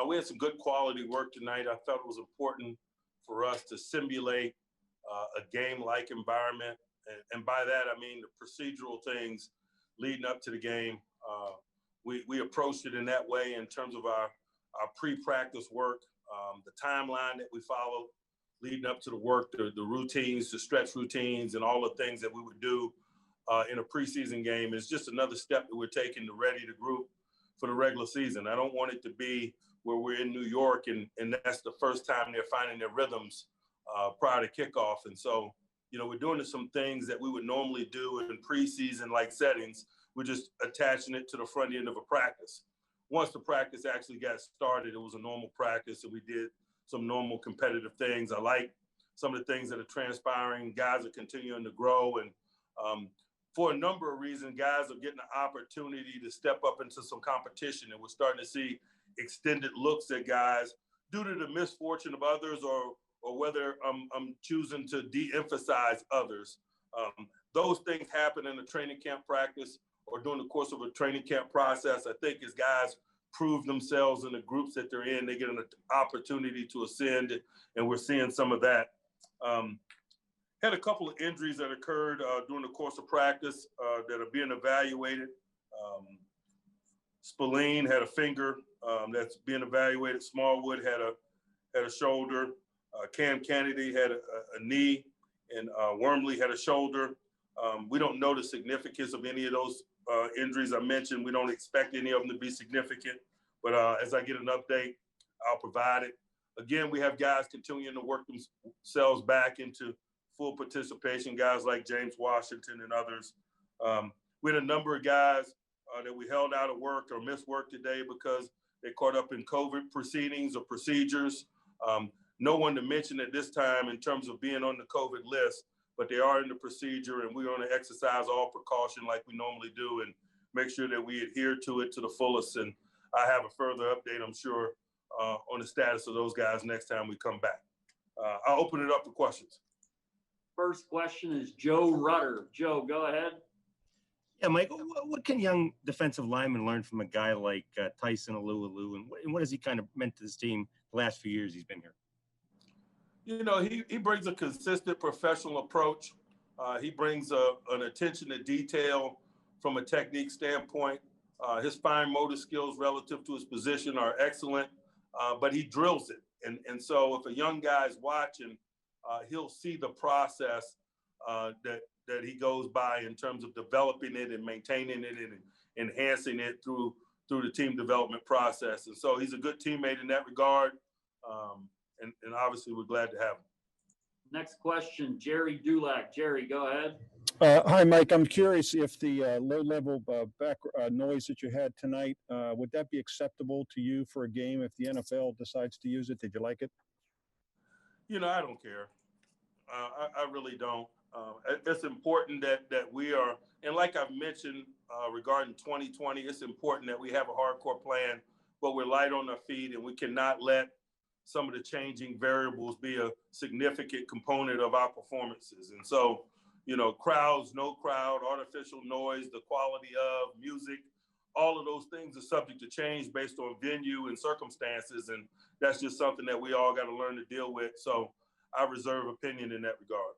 We had some good quality work tonight. I felt it was important for us to simulate a game-like environment. And by that, I mean the procedural things leading up to the game. We approached it in that way in terms of our pre-practice work, the timeline that we followed leading up to the work, the routines, the stretch routines, and all the things that we would do in a preseason game is just another step that we're taking to ready the group for the regular season. I don't want it to be where we're in New York and that's the first time they're finding their rhythms prior to kickoff. And so, we're doing some things that we would normally do in preseason-like settings. We're just attaching it to the front end of a practice. Once the practice actually got started, it was a normal practice, and we did some normal competitive things. I like some of the things that are transpiring. Guys are continuing to grow, and for a number of reasons, guys are getting the opportunity to step up into some competition, and we're starting to see extended looks at guys due to the misfortune of others or whether I'm choosing to de-emphasize others. Those things happen in a training camp practice or during the course of a training camp process. I think as guys prove themselves in the groups that they're in, they get an opportunity to ascend, and we're seeing some of that. Had a couple of injuries that occurred during the course of practice that are being evaluated. Spillane had a finger that's being evaluated. Smallwood had a shoulder. Cam Kennedy had a knee, and Wormley had a shoulder. We don't know the significance of any of those injuries I mentioned. We don't expect any of them to be significant, but as I get an update, I'll provide it. Again, we have guys continuing to work themselves back into full participation, guys like James Washington and others. We had a number of guys that we held out of work or missed work today because they caught up in COVID proceedings or procedures. No one to mention at this time in terms of being on the COVID list, but they are in the procedure, and we're going to exercise all precaution like we normally do and make sure that we adhere to it to the fullest. And I have a further update, I'm sure, on the status of those guys next time we come back. I'll open it up for questions. First question is Joe Rutter. Joe, go ahead. Yeah, Mike, what can young defensive linemen learn from a guy like Tyson Alualu, and what has he kind of meant to this team the last few years he's been here? He brings a consistent professional approach. He brings an attention to detail from a technique standpoint. His fine motor skills relative to his position are excellent, but he drills it. And so if a young guy is watching, he'll see the process that he goes by in terms of developing it and maintaining it and enhancing it through the team development process. And so he's a good teammate in that regard. And obviously we're glad to have him. Next question, Jerry Dulac. Jerry, go ahead. Hi, Mike. I'm curious if the low-level back noise that you had tonight, would that be acceptable to you for a game if the NFL decides to use it? Did you like it? I don't care. I really don't. It's important that we are, and like I've mentioned regarding 2020, it's important that we have a hardcore plan, but we're light on our feet, and we cannot let some of the changing variables be a significant component of our performances. And so, crowds, no crowd, artificial noise, the quality of music, all of those things are subject to change based on venue and circumstances. And that's just something that we all got to learn to deal with. So I reserve opinion in that regard.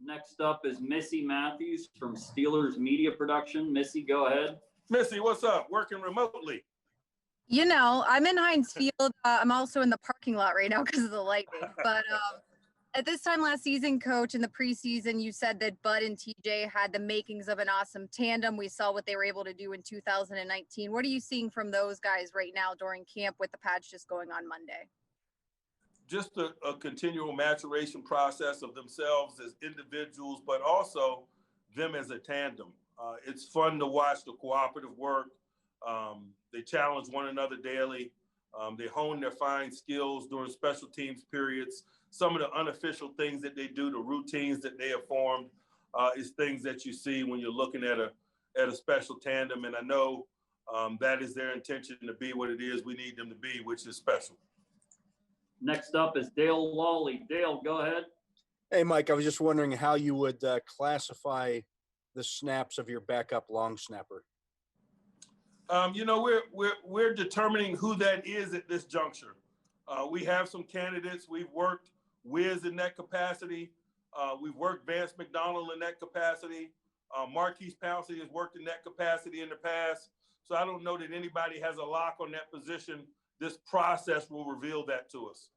Next up is Missy Matthews from Steelers Media Production. Missy, go ahead. Missy, what's up? Working remotely. I'm in Heinz Field. I'm also in the parking lot right now because of the lightning. But at this time last season, Coach, in the preseason, you said that Bud and TJ had the makings of an awesome tandem. We saw what they were able to do in 2019. What are you seeing from those guys right now during camp with the patch just going on Monday? Just a continual maturation process of themselves as individuals, but also them as a tandem. It's fun to watch the cooperative work. They challenge one another daily. They hone their fine skills during special teams periods. Some of the unofficial things that they do, the routines that they have formed, is things that you see when you're looking at a special tandem. And I know that is their intention to be what it is we need them to be, which is special. Next up is Dale Lawley. Dale, go ahead. Hey, Mike, I was just wondering how you would classify the snaps of your backup long snapper. You know, we're determining who that is at this juncture. We have some candidates. We've worked Wiz in that capacity. We've worked Vance McDonald in that capacity. Marquise Pouncey has worked in that capacity in the past. So I don't know that anybody has a lock on that position. This process will reveal that to us.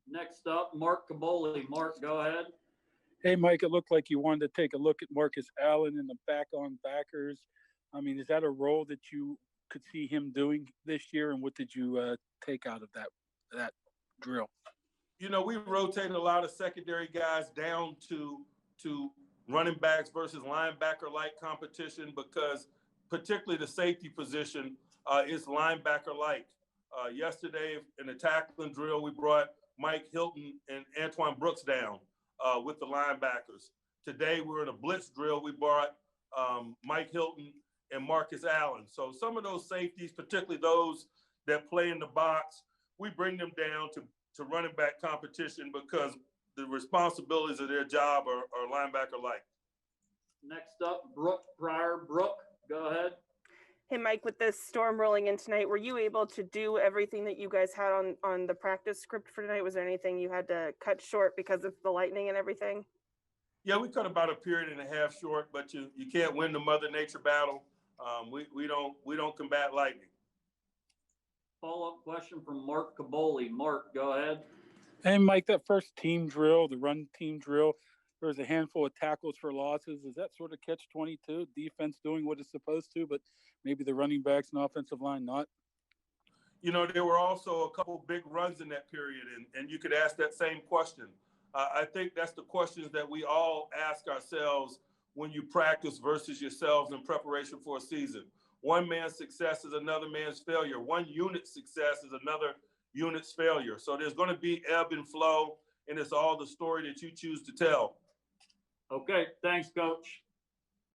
Next up, Mark Caboli. Mark, go ahead. Hey, Mike, it looked like you wanted to take a look at Marcus Allen in the back-on-backers. I mean, is that a role that you could see him doing this year? And what did you take out of that drill? You know, we rotate a lot of secondary guys down to running backs versus linebacker-like competition because particularly the safety position is linebacker-like. Yesterday in the tackling drill, we brought Mike Hilton and Antoine Brooks down with the linebackers. Today, we're in a blitz drill. We brought Mike Hilton and Marcus Allen. So some of those safeties, particularly those that play in the box, we bring them down to running back competition because the responsibilities of their job are linebacker-like. Next up, Brooke Pryor. Brooke, go ahead. Hey, Mike, with this storm rolling in tonight, were you able to do everything that you guys had on the practice script for tonight? Was there anything you had to cut short because of the lightning and everything? Yeah, we cut about a period and a half short, but you can't win the Mother Nature battle. We don't combat lightning. Follow-up question from Mark Caboli. Mark, go ahead. Hey, Mike, that first team drill, the run team drill, there was a handful of tackles for losses. Is that sort of catch-22? Defense doing what it's supposed to, but maybe the running backs and offensive line not? You know, there were also a couple big runs in that period, and you could ask that same question. I think that's the questions that we all ask ourselves when you practice versus yourselves in preparation for a season. One man's success is another man's failure. One unit's success is another unit's failure. So there's going to be ebb and flow, and it's all the story that you choose to tell. Okay, thanks, Coach.